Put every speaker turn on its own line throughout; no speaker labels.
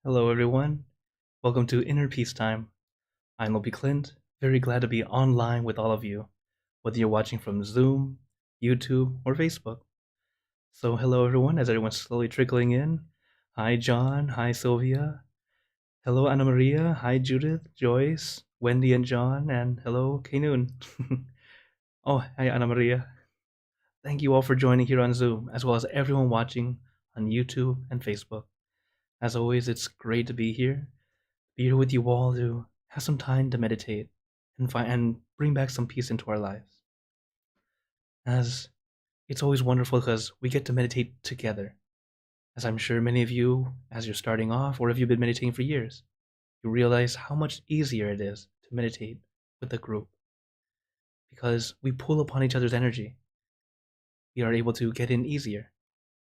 Hello, everyone. Welcome to Inner Peace Time. I'm Opie Clint, very glad to be online with all of you, whether you're watching from Zoom, YouTube, or Facebook. So, hello, everyone, as everyone's slowly trickling in. Hi, John. Hi, Sylvia. Hello, Anna Maria. Hi, Judith, Joyce, Wendy, and John. And hello, Kaynoon. Oh, hi, Anna Maria. Thank you all for joining here on Zoom, as well as everyone watching on YouTube and Facebook. As always, it's great to be here with you all to have some time to meditate and bring back some peace into our lives. As it's always wonderful because we get to meditate together. As I'm sure many of you, as you're starting off, or if you've been meditating for years, you realize how much easier it is to meditate with a group because we pull upon each other's energy. We are able to get in easier,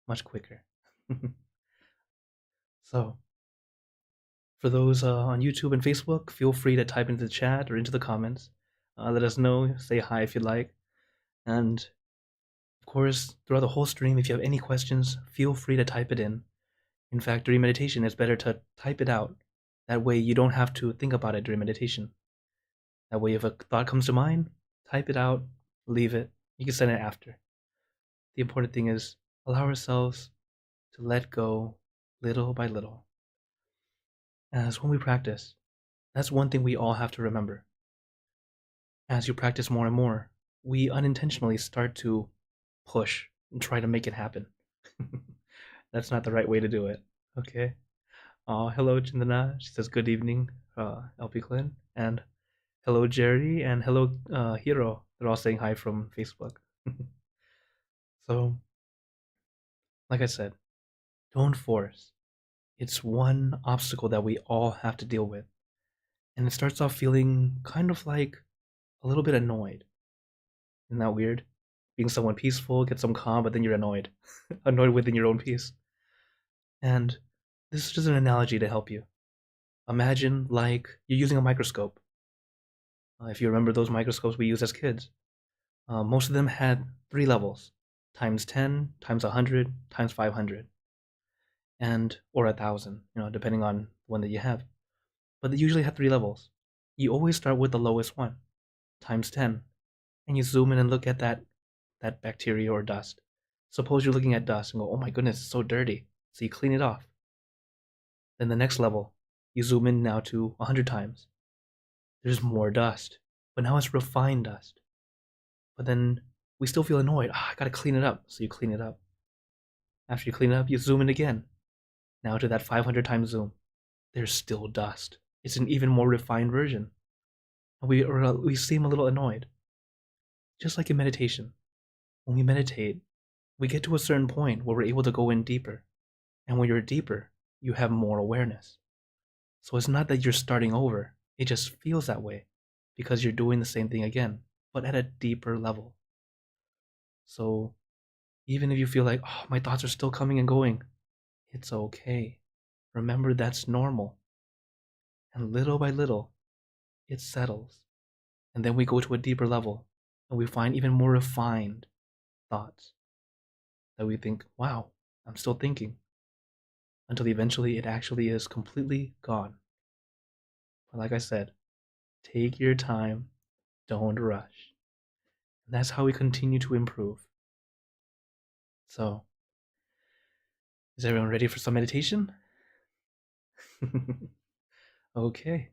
much quicker. So, for those on YouTube and Facebook, feel free to type into the chat or into the comments. Let us know, say hi if you'd like. And of course, throughout the whole stream, if you have any questions, feel free to type it in. In fact, during meditation, it's better to type it out. That way you don't have to think about it during meditation. That way, if a thought comes to mind, type it out, leave it. You can send it after. The important thing is allow ourselves to let go little by little. As when we practice, that's one thing we all have to remember. As you practice more and more, we unintentionally start to push and try to make it happen. That's not the right way to do it. Okay. Hello, Chindana. She says good evening, LP Clint. And hello, Jerry. And hello, Hiro. They're all saying hi from Facebook. So, like I said, don't force. It's one obstacle that we all have to deal with. And it starts off feeling kind of like a little bit annoyed. Isn't that weird? Being someone peaceful, get some calm, but then you're annoyed. Annoyed within your own peace. And this is just an analogy to help you. Imagine like you're using a microscope. If you remember those microscopes we used as kids, most of them had 3 levels, times 10, times 100, times 500, and or 1,000, depending on one that you have. But they usually had 3 levels. You always start with the lowest one, times 10, and you zoom in and look at that bacteria or dust. Suppose you're looking at dust and go, oh my goodness, it's so dirty. So you clean it off. Then the next level, you zoom in now to 100 times. There's more dust, but now it's refined dust. But then we still feel annoyed. I gotta clean it up. So you clean it up. After you clean it up, you zoom in again. Now to that 500 times zoom. There's still dust. It's an even more refined version. And we seem a little annoyed. Just like in meditation. When we meditate, we get to a certain point where we're able to go in deeper. And when you're deeper, you have more awareness. So it's not that you're starting over. It just feels that way because you're doing the same thing again, but at a deeper level. So even if you feel like, oh, my thoughts are still coming and going, it's okay. Remember, that's normal. And little by little, it settles. And then we go to a deeper level and we find even more refined thoughts that we think, wow, I'm still thinking. Until eventually it actually is completely gone. But like I said, take your time, don't rush. And that's how we continue to improve. So, is everyone ready for some meditation? Okay,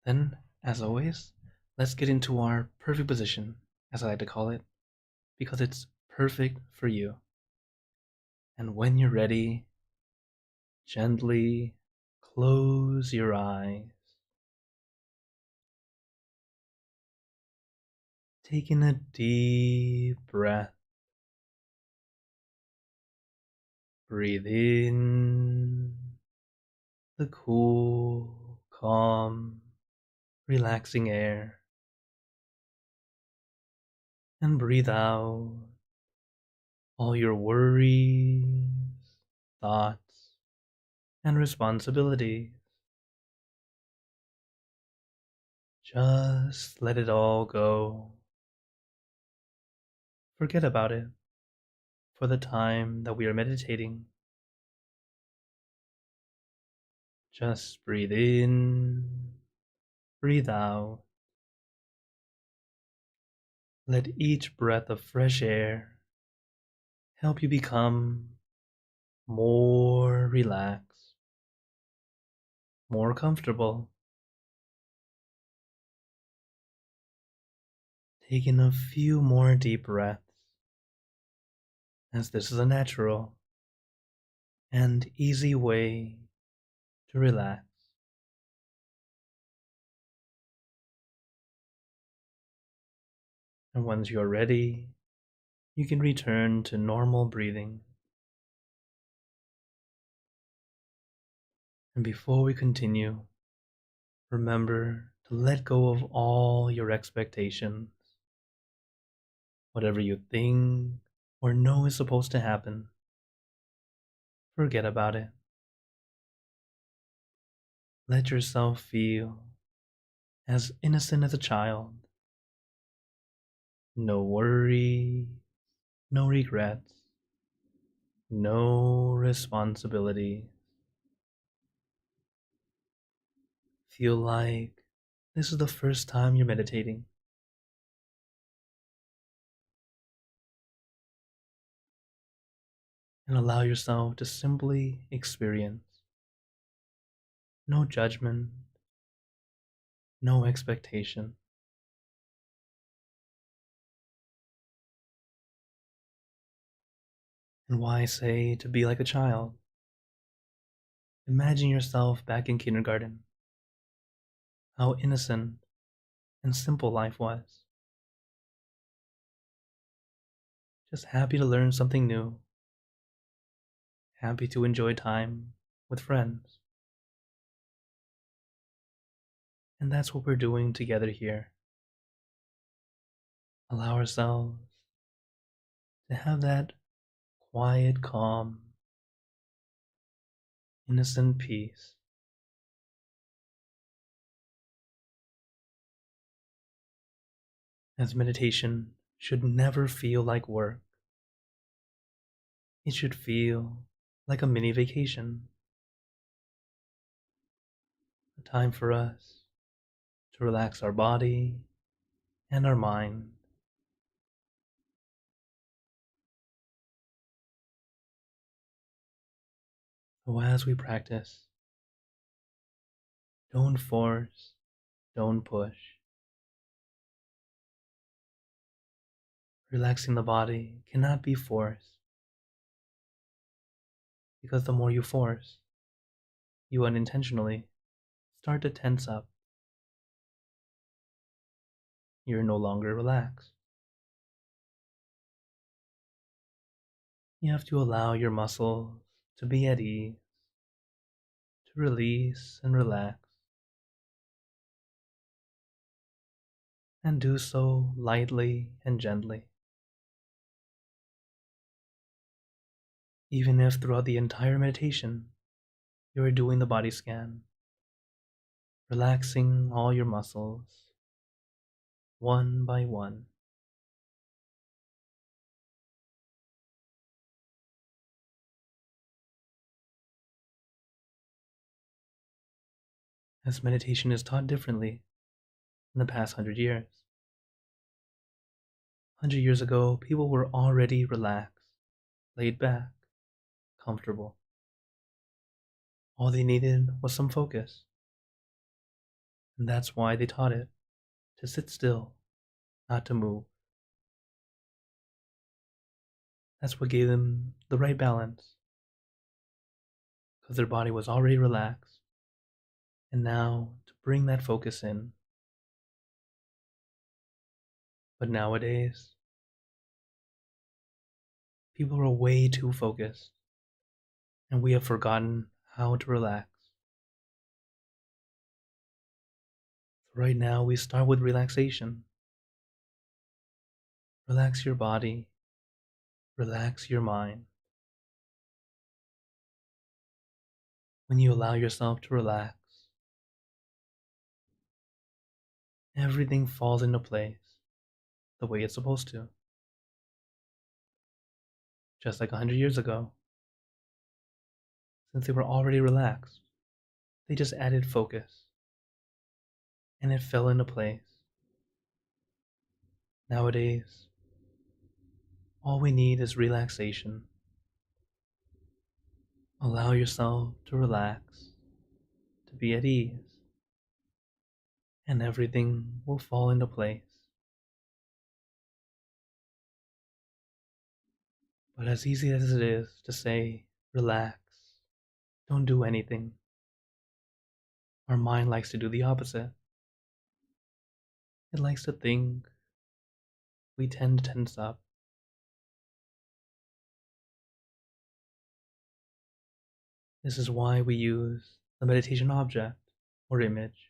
then, as always, let's get into our perfect position, as I like to call it, because it's perfect for you. And when you're ready, gently close your eyes. Taking a deep breath. Breathe in the cool, calm, relaxing air. And breathe out all your worries, thoughts, and responsibilities. Just let it all go. Forget about it for the time that we are meditating. Just breathe in, breathe out. Let each breath of fresh air help you become more relaxed, more comfortable. Taking a few more deep breaths, as this is a natural and easy way to relax. And once you're ready, you can return to normal breathing. And before we continue, remember to let go of all your expectations. Whatever you think or know is supposed to happen, forget about it. Let yourself feel as innocent as a child. No worry, no regrets, no responsibility. Feel like this is the first time you're meditating. And allow yourself to simply experience. No judgment, no expectation. And why say to be like a child? Imagine yourself back in kindergarten. How innocent and simple life was. Just happy to learn something new. Happy to enjoy time with friends. And that's what we're doing together here. Allow ourselves to have that quiet, calm, innocent peace. As meditation should never feel like work. It should feel like a mini vacation. A time for us to relax our body and our mind. So as we practice, don't force, don't push. Relaxing the body cannot be forced, because the more you force, you unintentionally start to tense up. You're no longer relaxed. You have to allow your muscles to be at ease, to release and relax, and do so lightly and gently. Even if throughout the entire meditation you are doing the body scan, relaxing all your muscles one by one. As meditation is taught differently in the past 100 years. 100 years ago, people were already relaxed, laid back, comfortable. All they needed was some focus. And that's why they taught it, to sit still, not to move. That's what gave them the right balance, because their body was already relaxed. And now to bring that focus in. But nowadays, people are way too focused, and we have forgotten how to relax. So right now, we start with relaxation. Relax your body, relax your mind. When you allow yourself to relax, everything falls into place the way it's supposed to. Just like 100 years ago, since they were already relaxed. They just added focus, and it fell into place. Nowadays, all we need is relaxation. Allow yourself to relax, to be at ease, and everything will fall into place. But as easy as it is to say, relax, don't do anything, our mind likes to do the opposite. It likes to think. We tend to tense up. This is why we use the meditation object or image.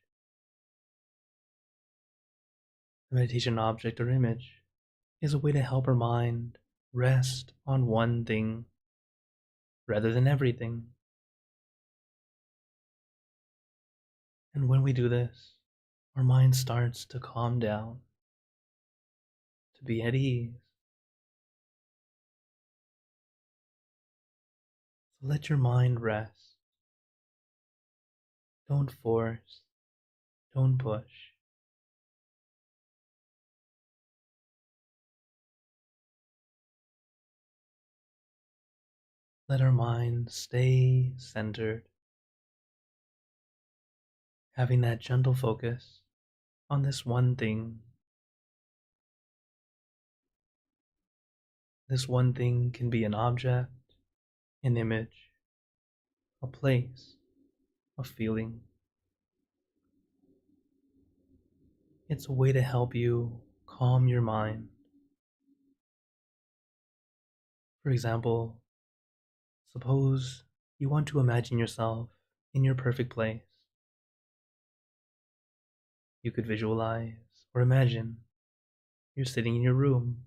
The meditation object or image is a way to help our mind rest on one thing rather than everything. And when we do this, our mind starts to calm down, to be at ease. So let your mind rest. Don't force, don't push. Let our mind stay centered, having that gentle focus on this one thing. This one thing can be an object, an image, a place, a feeling. It's a way to help you calm your mind. For example, suppose you want to imagine yourself in your perfect place. You could visualize or imagine you're sitting in your room,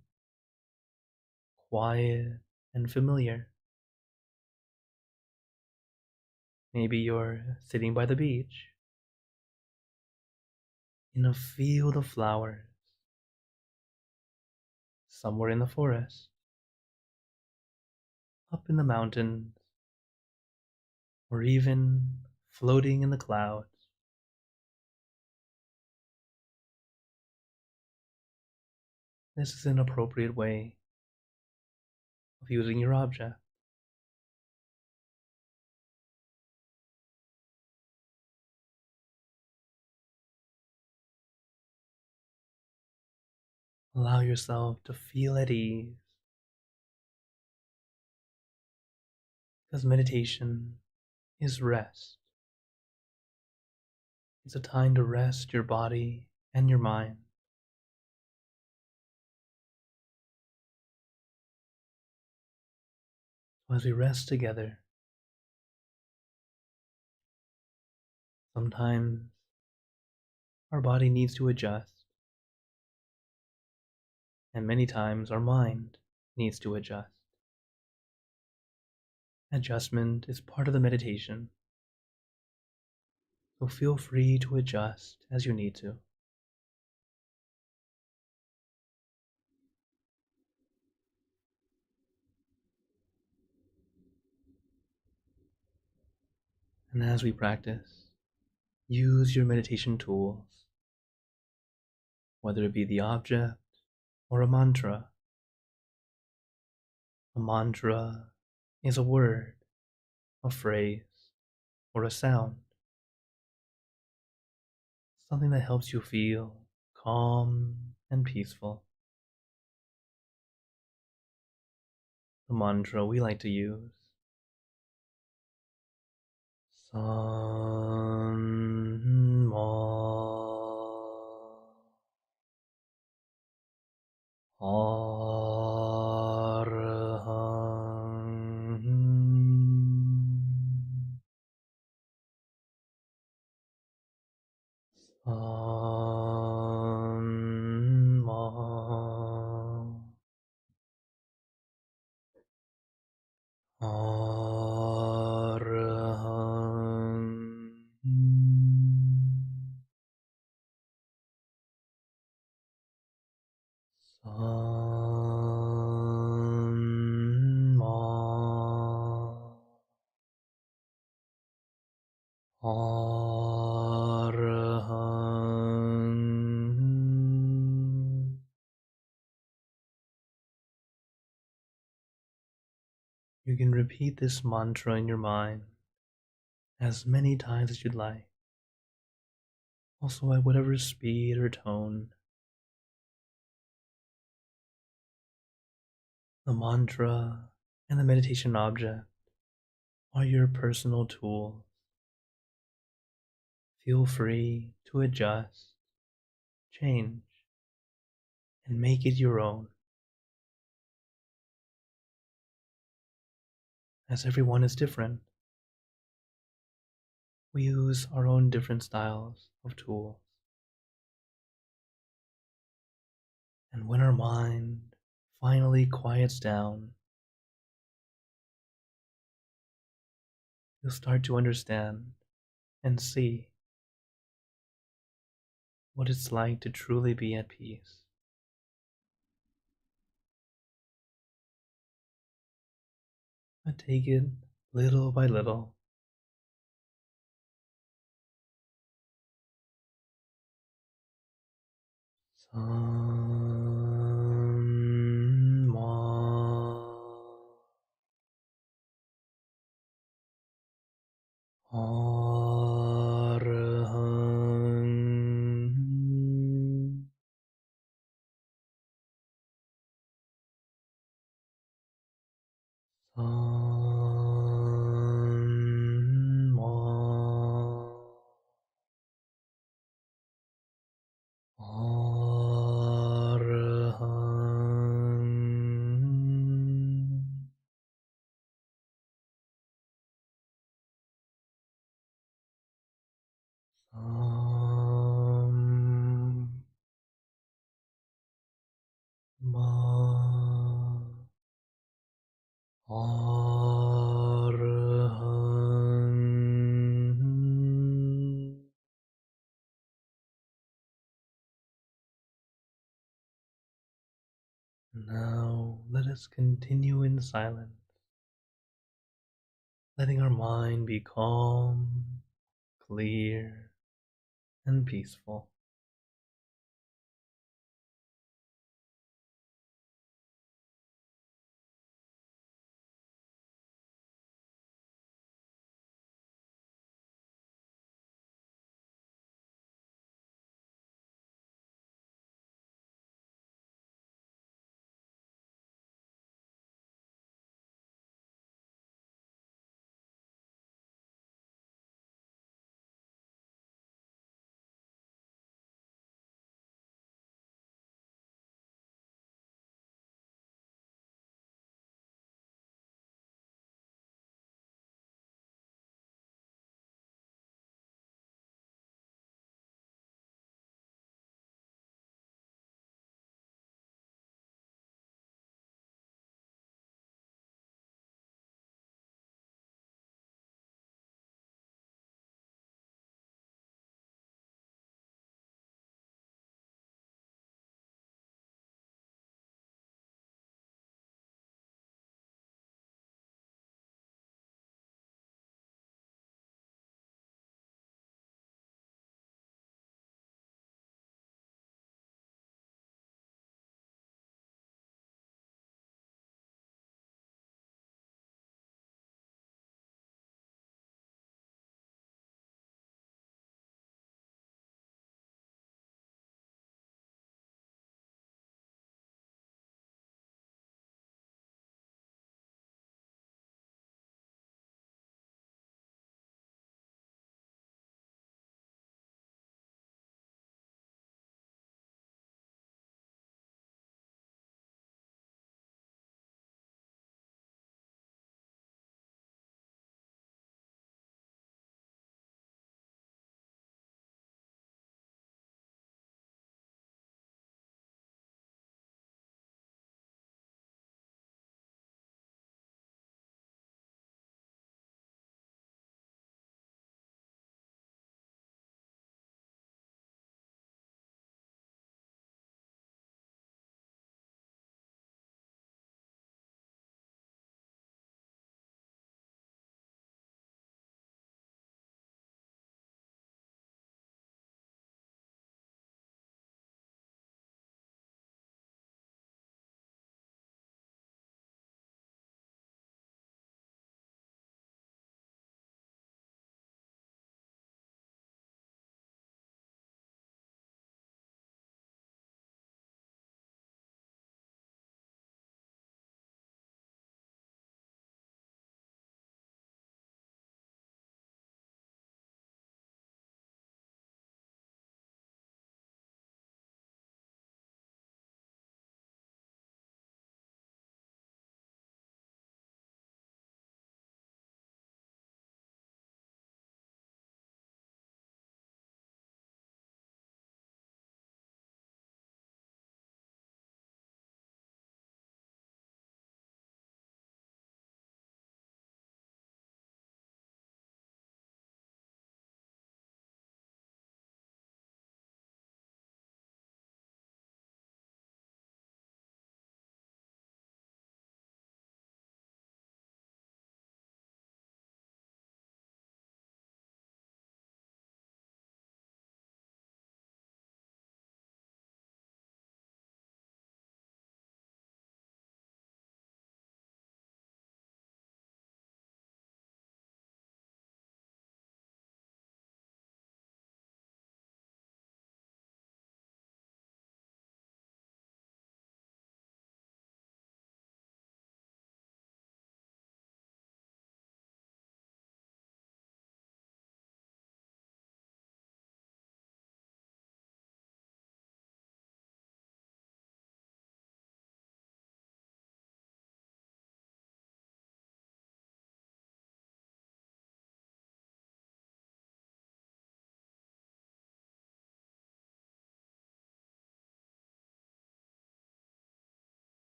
quiet and familiar. Maybe you're sitting by the beach, in a field of flowers, somewhere in the forest, up in the mountains, or even floating in the clouds. This is an appropriate way of using your object. Allow yourself to feel at ease, because meditation is rest. It's a time to rest your body and your mind. So as we rest together, sometimes our body needs to adjust, and many times our mind needs to adjust. Adjustment is part of the meditation, so feel free to adjust as you need to. And as we practice, use your meditation tools, whether it be the object or a mantra. A mantra is a word, a phrase, or a sound, something that helps you feel calm and peaceful. The mantra we like to use: San Ma Arahang San Ma Arahang San Ma Arahant. You can repeat this mantra in your mind as many times as you'd like, also at whatever speed or tone. The mantra and the meditation object are your personal tools. Feel free to adjust, change, and make it your own. As everyone is different, we use our own different styles of tools. And when our mind finally quiets down, you'll start to understand and see what it's like to truly be at peace. But take it little by little. Samma Arahant. Samma Arahant. Arahant. Now let us continue in silence, letting our mind be calm, clear, and peaceful.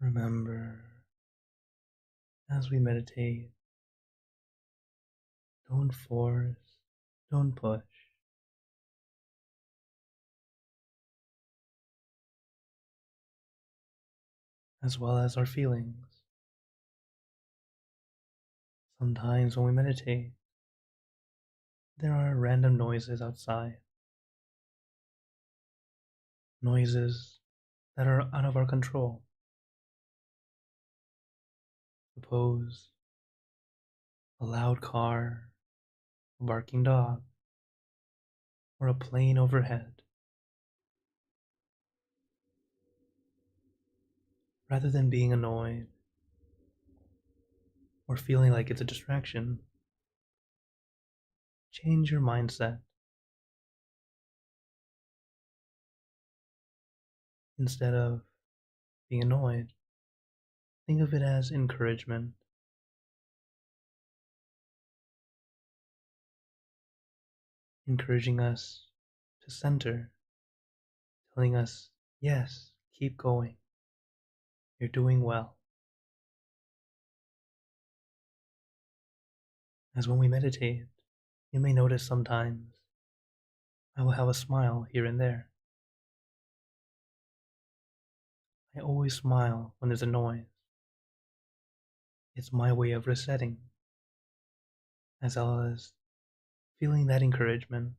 Remember, as we meditate, don't force, don't push, as well as our feelings. Sometimes when we meditate, there are random noises outside, noises that are out of our control. Suppose a loud car, a barking dog, or a plane overhead. Rather than being annoyed or feeling like it's a distraction, change your mindset. Instead of being annoyed, think of it as encouragement, encouraging us to center, telling us, yes, keep going, you're doing well. As when we meditate, you may notice sometimes I will have a smile here and there. I always smile when there's a noise. It's my way of resetting, as well as feeling that encouragement.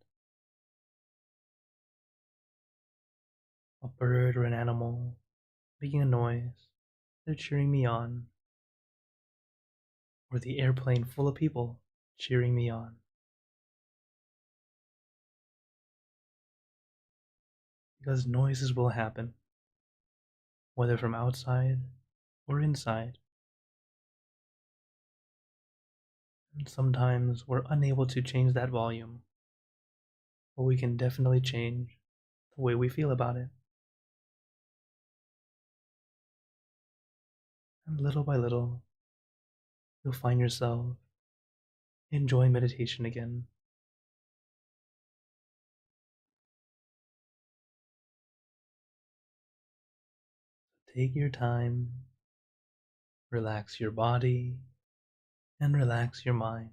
A bird or an animal making a noise, they're cheering me on. Or the airplane full of people cheering me on. Because noises will happen, whether from outside or inside. And sometimes we're unable to change that volume, but we can definitely change the way we feel about it. And little by little, you'll find yourself enjoying meditation again. Take your time, relax your body, and relax your mind.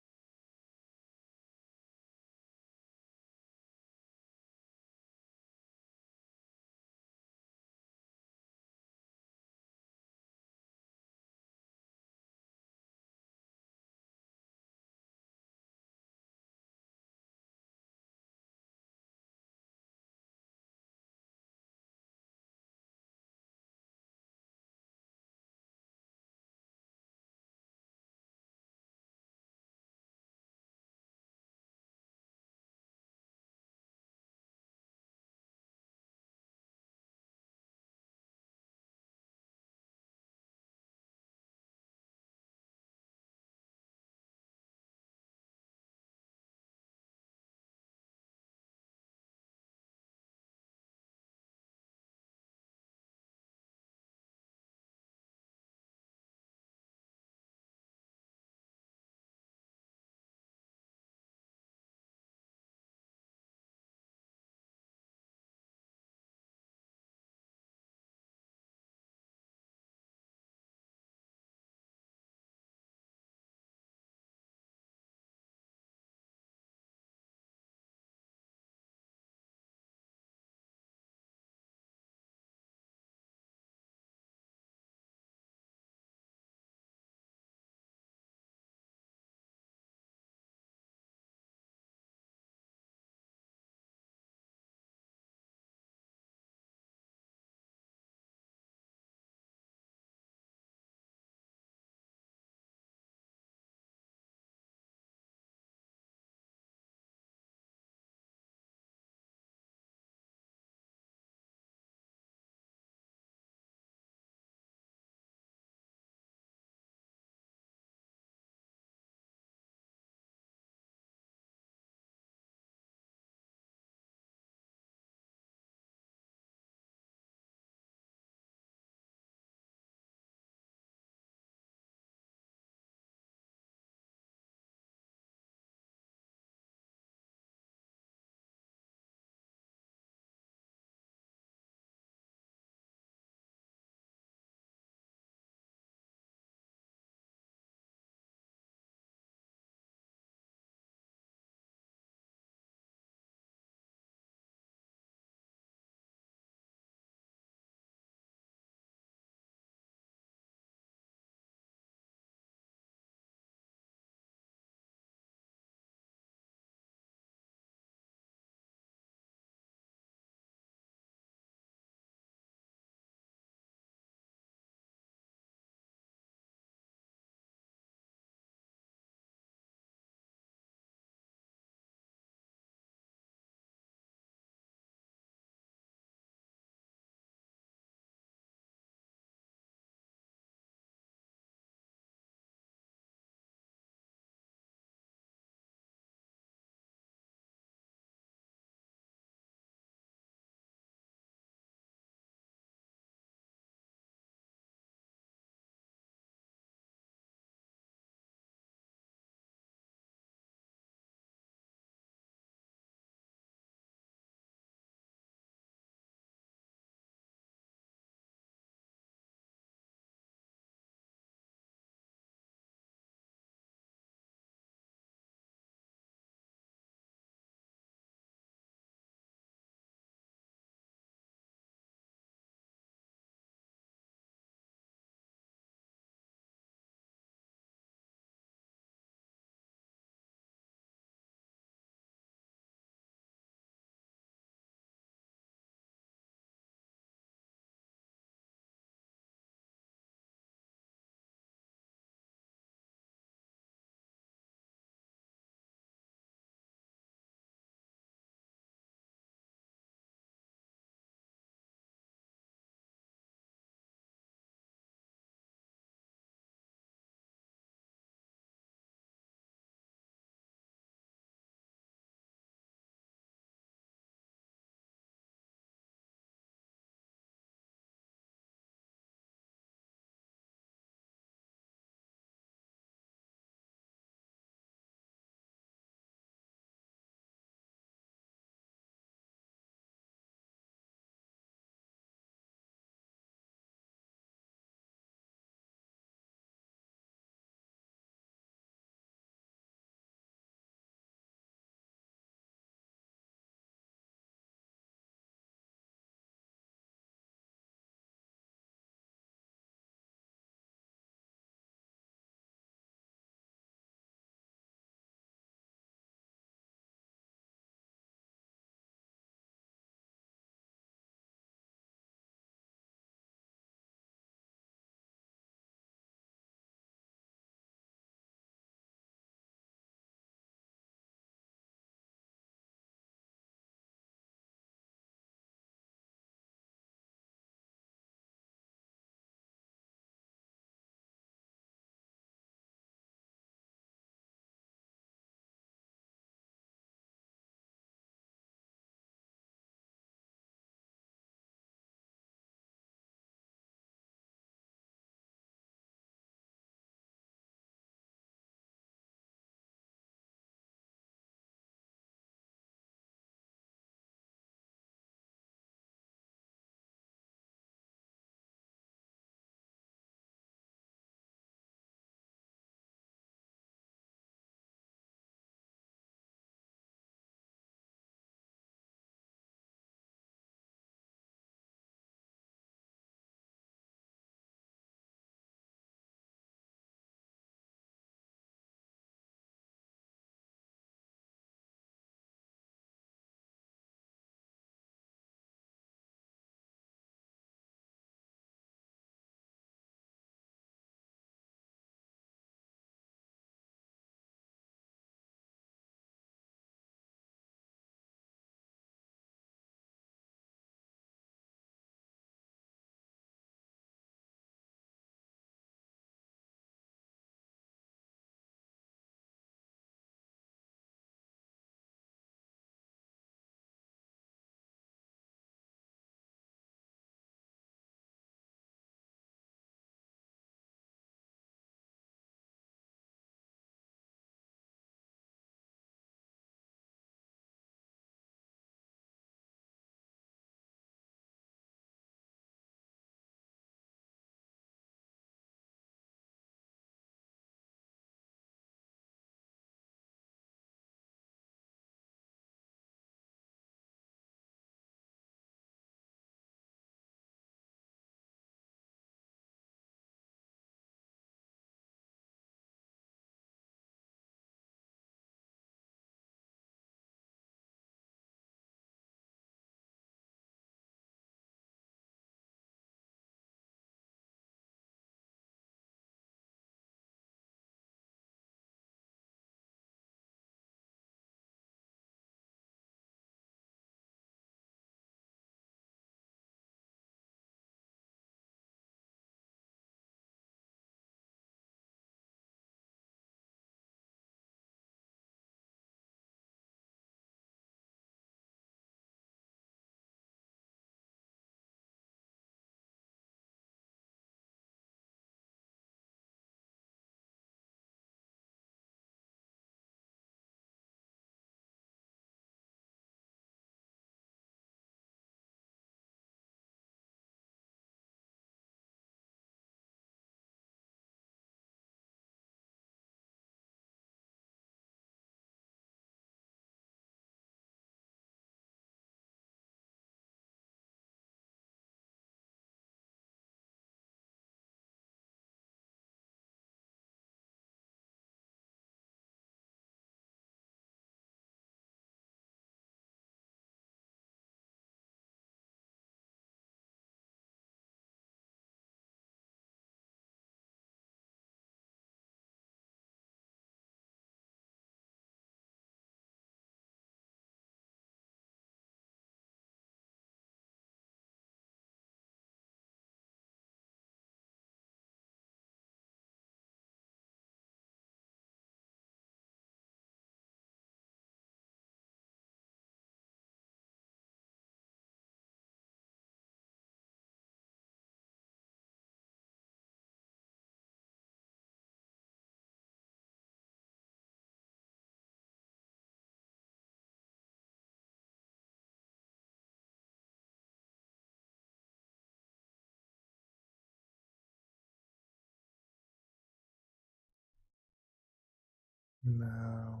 Now,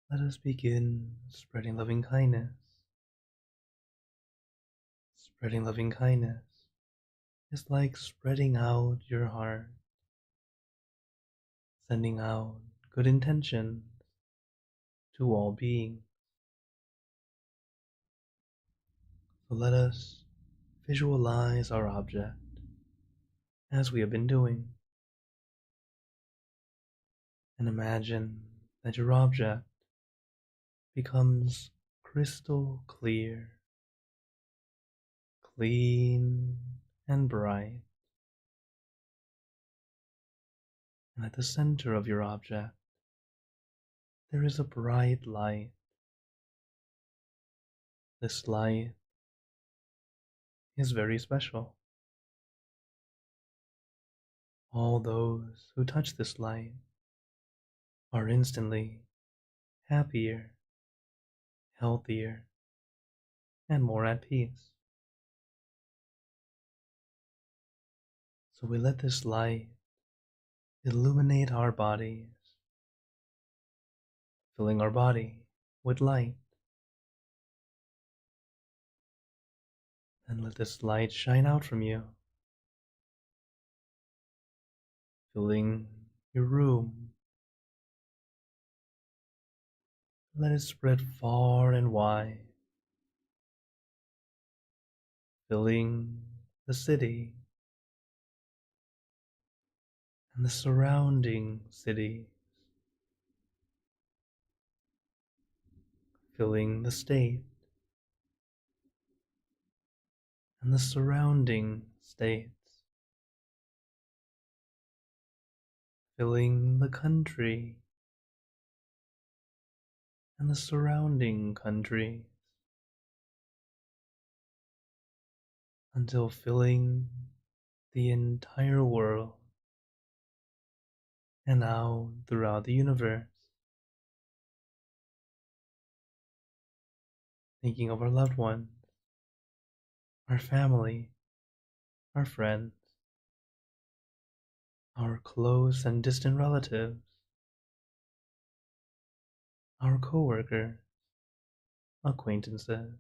let us begin spreading loving kindness. Spreading loving kindness is like spreading out your heart, sending out good intentions to all beings. So let us visualize our object as we have been doing, and imagine that your object becomes crystal clear, clean and bright, and at the center of your object there is a bright light. This light is very special. All those who touch this light are instantly happier, healthier, and more at peace. So we let this light illuminate our bodies, filling our body with light. And let this light shine out from you, filling your room. Let it spread far and wide, filling the city and the surrounding cities, filling the state and the surrounding states, filling the country and the surrounding countries, until filling the entire world and out throughout the universe. Thinking of our loved ones, our family, our friends, our close and distant relatives, our coworkers, acquaintances,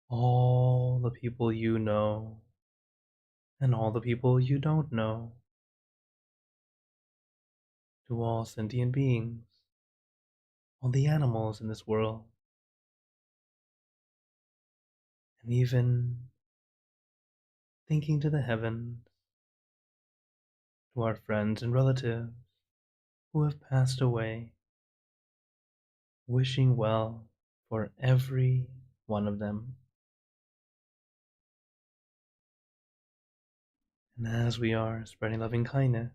all the people you know and all the people you don't know, to all sentient beings, all the animals in this world, and even thinking to the heavens, to our friends and relatives who have passed away, wishing well for every one of them. And as we are spreading loving kindness,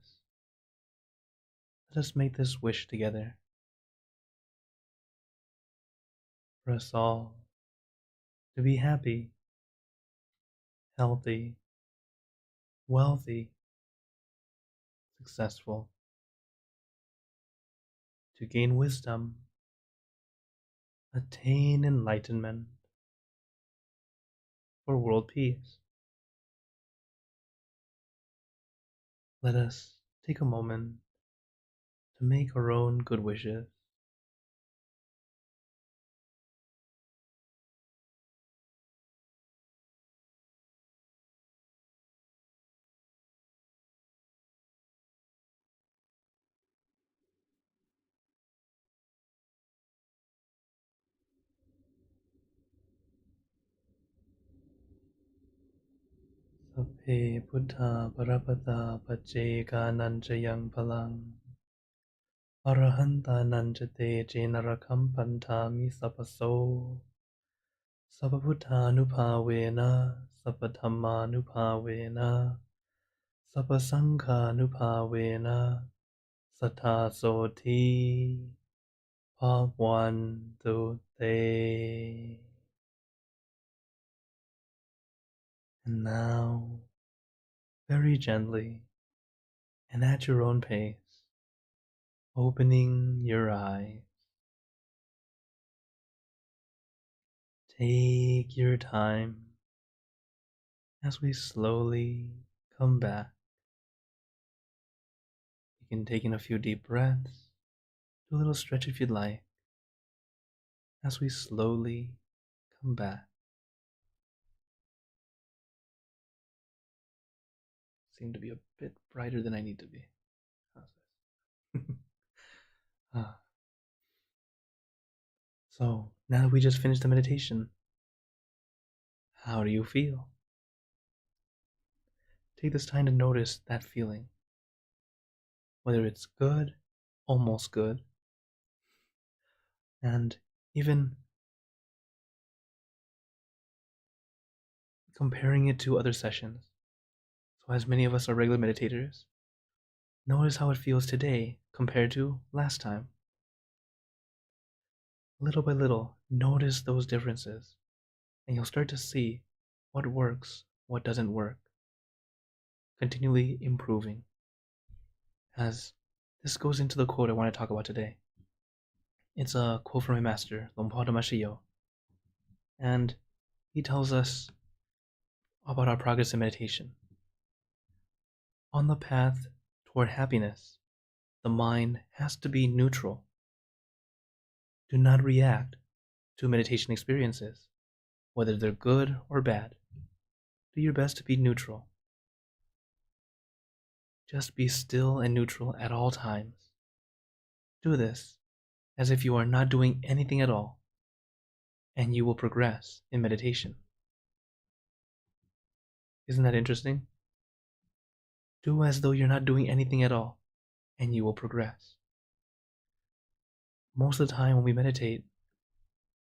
let us make this wish together for us all to be happy, healthy, wealthy, successful, to gain wisdom, attain enlightenment, for world peace. Let us take a moment to make our own good wishes. Sapphe Buddha Parapata Paccheka Nanchayang Palang Arahanta Nanchate Jenarakam Pantami Sapaso Sappabhutanupavena Sappathammanupavena Sappasanghanupavena Satasoti Bhagwantu Te. And now, very gently and at your own pace, opening your eyes. Take your time as we slowly come back. You can take in a few deep breaths, do a little stretch if you'd like, as we slowly come back. Seem to be a bit brighter than I need to be. How's this? Ah. So, now that we just finished the meditation, how do you feel? Take this time to notice that feeling. Whether it's good, almost good, and even comparing it to other sessions. So, as many of us are regular meditators, notice how it feels today compared to last time. Little by little, notice those differences, and you'll start to see what works, what doesn't work, continually improving. As this goes into the quote I want to talk about today. It's a quote from my master, Lompo Damashiyo, and he tells us about our progress in meditation. On the path toward happiness, the mind has to be neutral. Do not react to meditation experiences, whether they're good or bad. Do your best to be neutral. Just be still and neutral at all times. Do this as if you are not doing anything at all, and you will progress in meditation. Isn't that interesting? Do as though you're not doing anything at all, and you will progress. Most of the time when we meditate,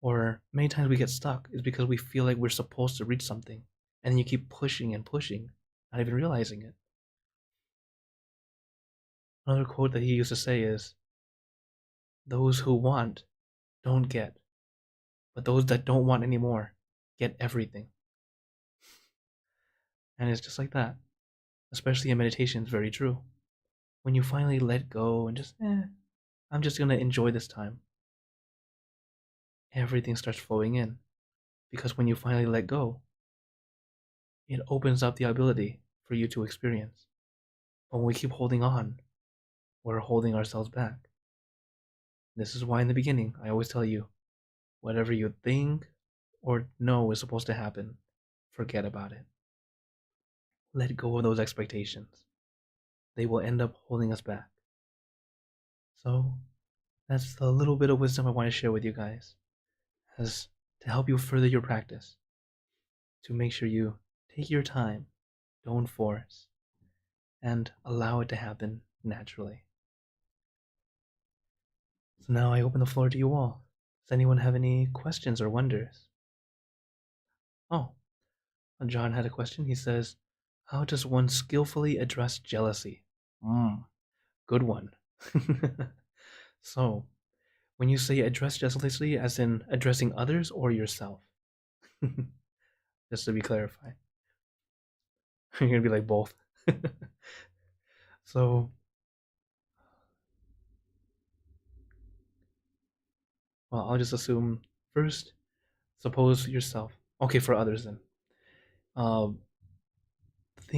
or many times we get stuck, is because we feel like we're supposed to reach something, and then you keep pushing and pushing, not even realizing it. Another quote that he used to say is, "Those who want don't get, but those that don't want anymore get everything." And it's just like that. Especially in meditation, it's very true. When you finally let go and just, I'm just going to enjoy this time, everything starts flowing in. Because when you finally let go, it opens up the ability for you to experience. But when we keep holding on, we're holding ourselves back. This is why in the beginning, I always tell you, whatever you think or know is supposed to happen, forget about it. Let go of those expectations. They will end up holding us back. So, that's the little bit of wisdom I want to share with you guys, as to help you further your practice, to make sure you take your time, don't force, and allow it to happen naturally. So now I open the floor to you all. Does anyone have any questions or wonders? Oh, John had a question. He says, how does one skillfully address jealousy? Good one. So, when you say address jealousy, as in addressing others or yourself? Just to be clarified. You're going to be like both. So, well, I'll just assume first, suppose yourself. Okay, for others then. The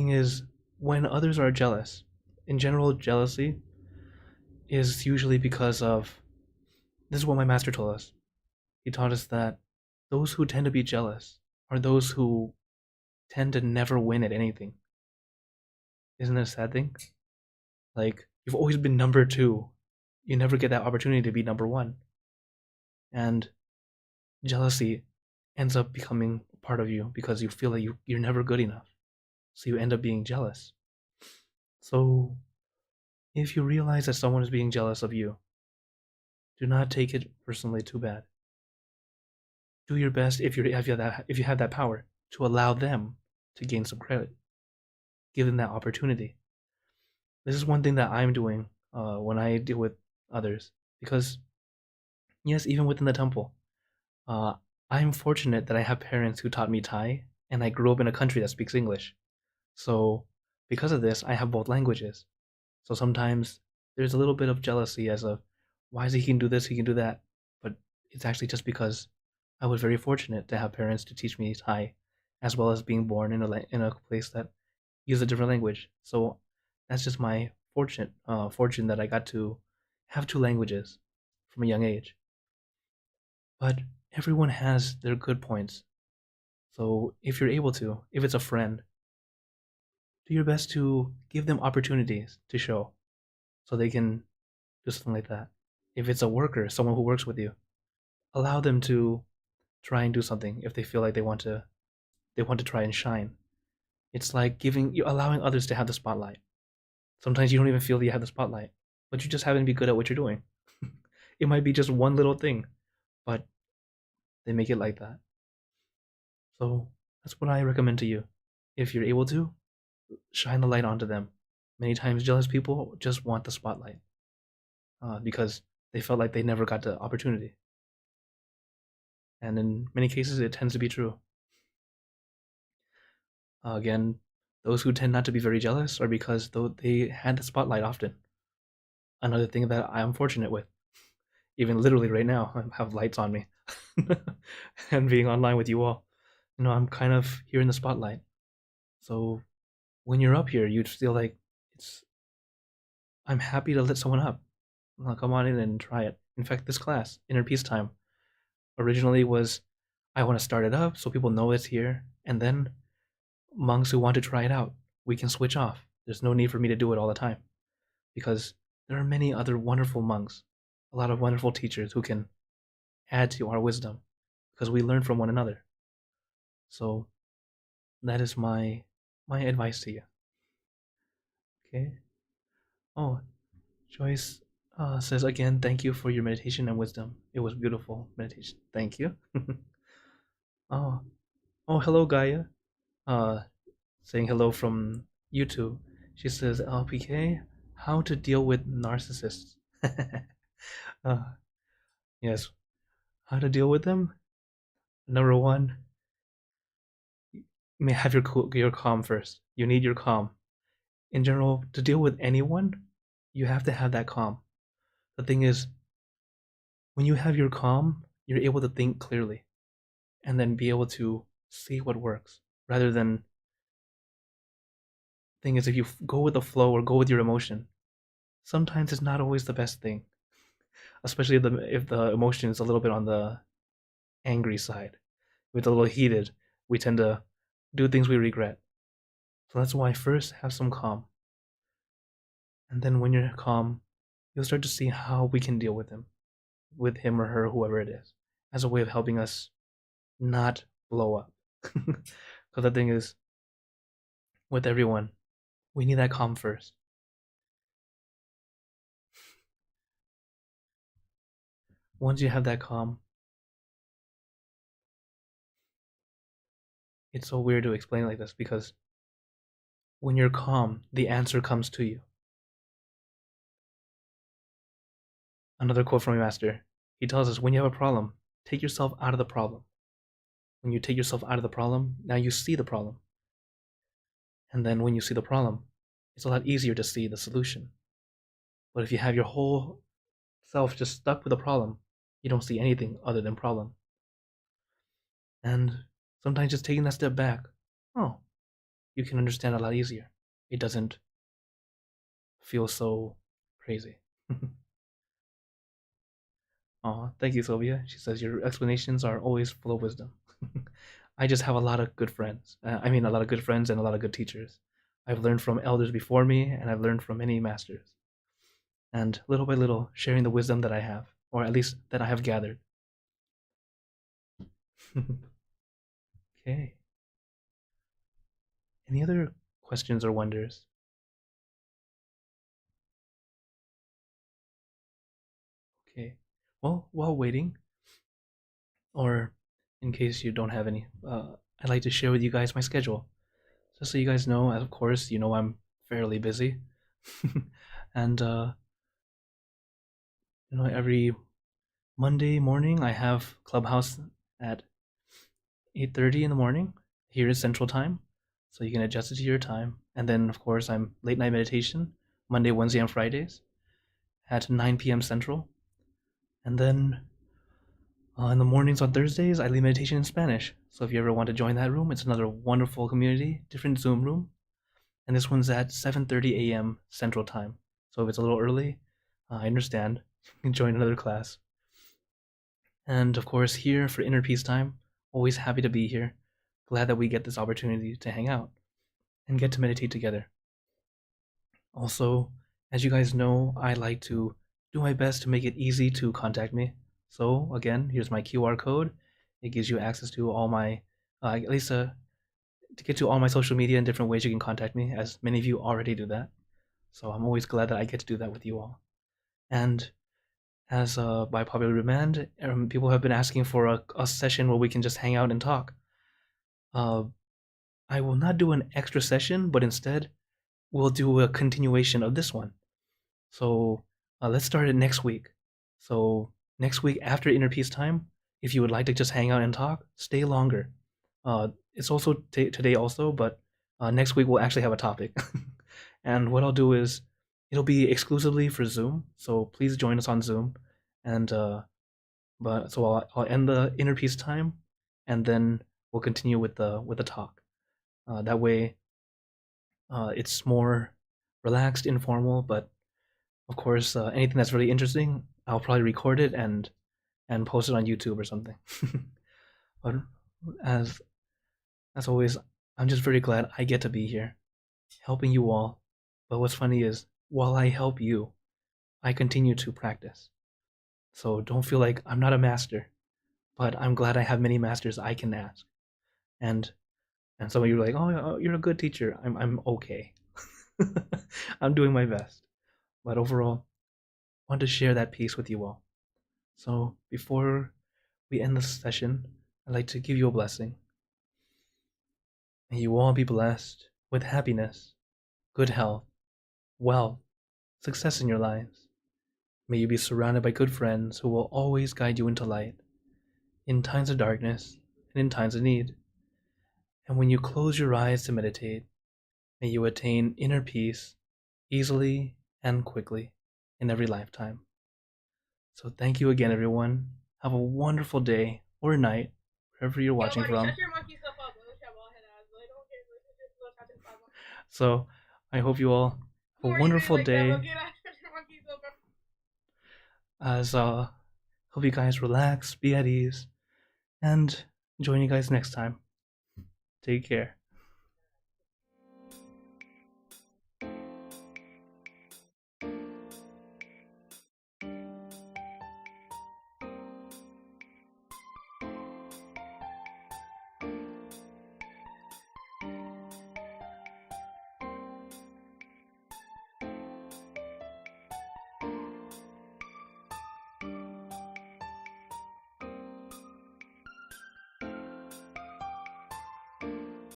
thing is, when others are jealous, in general, jealousy is usually because of, this is what my master told us. He taught us that those who tend to be jealous are those who tend to never win at anything. Isn't that a sad thing? Like, you've always been number two. You never get that opportunity to be number one. And jealousy ends up becoming part of you because you feel like you're never good enough. So you end up being jealous. So if you realize that someone is being jealous of you, do not take it personally too bad. Do your best if you have that power to allow them to gain some credit. Give them that opportunity. This is one thing that I'm doing when I deal with others, because yes, even within the temple, I'm fortunate that I have parents who taught me Thai, and I grew up in a country that speaks English. So because of this, I have both languages. So sometimes there's a little bit of jealousy as of, why is he can do this, he can do that. But it's actually just because I was very fortunate to have parents to teach me Thai, as well as being born in a place that uses a different language. So that's just my fortune that I got to have two languages from a young age. But everyone has their good points. So if you're able to, if it's a friend, do your best to give them opportunities to show so they can do something like that. If it's a worker, someone who works with you, allow them to try and do something if they feel like they want to try and shine. It's like you're allowing others to have the spotlight. Sometimes you don't even feel that you have the spotlight, but you just happen to be good at what you're doing. It might be just one little thing, but they make it like that. So that's what I recommend to you. If you're able to, shine the light onto them. Many times, jealous people just want the spotlight because they felt like they never got the opportunity. And in many cases, it tends to be true. Again, those who tend not to be very jealous are because they had the spotlight often. Another thing that I am fortunate with, even literally right now, I have lights on me, and being online with you all, I'm kind of here in the spotlight. So when you're up here, you feel like I'm happy to let someone up. Well, come on in and try it. In fact, this class, Inner Peace Time, originally was I want to start it up so people know it's here, and then monks who want to try it out, we can switch off. There's no need for me to do it all the time because there are many other wonderful monks, a lot of wonderful teachers who can add to our wisdom because we learn from one another. So that is my advice to you. Okay. Oh, Joyce says again, thank you for your meditation and wisdom. It was beautiful meditation. Thank you. oh, hello Gaia. Uh, saying hello from YouTube. She says, LPK, how to deal with narcissists. uh, yes, how to deal with them? Number one, you may have your calm first. You need your calm. In general, to deal with anyone, you have to have that calm. The thing is, when you have your calm, you're able to think clearly and then be able to see what works rather than thing is if you go with the flow or go with your emotion, sometimes it's not always the best thing, especially if the emotion is a little bit on the angry side. If it's a little heated, we tend to do things we regret. So that's why first have some calm. And then when you're calm, you'll start to see how we can deal with with him or her, whoever it is, as a way of helping us not blow up. Because the thing is, with everyone, we need that calm first. Once you have that calm, it's so weird to explain it like this because when you're calm, the answer comes to you. Another quote from my master. He tells us, when you have a problem, take yourself out of the problem. When you take yourself out of the problem, now you see the problem. And then when you see the problem, it's a lot easier to see the solution. But if you have your whole self just stuck with the problem, you don't see anything other than problem. And sometimes just taking that step back, you can understand a lot easier. It doesn't feel so crazy. Aw, thank you, Sylvia. She says your explanations are always full of wisdom. I just have a lot of good friends. A lot of good friends and a lot of good teachers. I've learned from elders before me, and I've learned from many masters. And little by little, sharing the wisdom that I have, or at least that I have gathered. Okay. Any other questions or wonders? Okay. Well, while waiting, or in case you don't have any, I'd like to share with you guys my schedule. Just so you guys know, of course, I'm fairly busy. And, every Monday morning I have Clubhouse at 8:30 in the morning. Here is Central Time, so you can adjust it to your time. And then, of course, I'm late night meditation, Monday, Wednesday, and Fridays at 9 p.m. Central. And then in the mornings on Thursdays, I lead meditation in Spanish. So if you ever want to join that room, it's another wonderful community, different Zoom room. And this one's at 7:30 a.m. Central Time. So if it's a little early, I understand. You can join another class. And of course, here for Inner Peace Time, always happy to be here. Glad that we get this opportunity to hang out and get to meditate together. Also, as you guys know, I like to do my best to make it easy to contact me. So again, here's my QR code. It gives you access to all my, at least to get to all my social media and different ways you can contact me, as many of you already do that. So I'm always glad that I get to do that with you all. And as by popular demand, people have been asking for a session where we can just hang out and talk. I will not do an extra session, but instead we'll do a continuation of this one. So let's start it next week. So next week after Inner Peace Time, if you would like to just hang out and talk, stay longer. It's also today also, but next week we'll actually have a topic. And what I'll do is it'll be exclusively for Zoom. So please join us on Zoom. And but so I'll end the Inner Peace Time, and then we'll continue with the talk. That way, it's more relaxed, informal, but of course, anything that's really interesting, I'll probably record it and post it on YouTube or something. But as always, I'm just very glad I get to be here, helping you all. But what's funny is, while I help you, I continue to practice. So don't feel like I'm not a master, but I'm glad I have many masters I can ask. And some of you are like, oh, you're a good teacher. I'm okay. I'm doing my best. But overall, I want to share that piece with you all. So before we end this session, I'd like to give you a blessing. May you all be blessed with happiness, good health, wealth, success in your lives. May you be surrounded by good friends who will always guide you into light, in times of darkness and in times of need. And when you close your eyes to meditate, may you attain inner peace easily and quickly in every lifetime. So thank you again, everyone. Have a wonderful day or night, wherever you're watching from. So I hope you all have a wonderful day. As hope you guys relax, be at ease, and join you guys next time. Take care.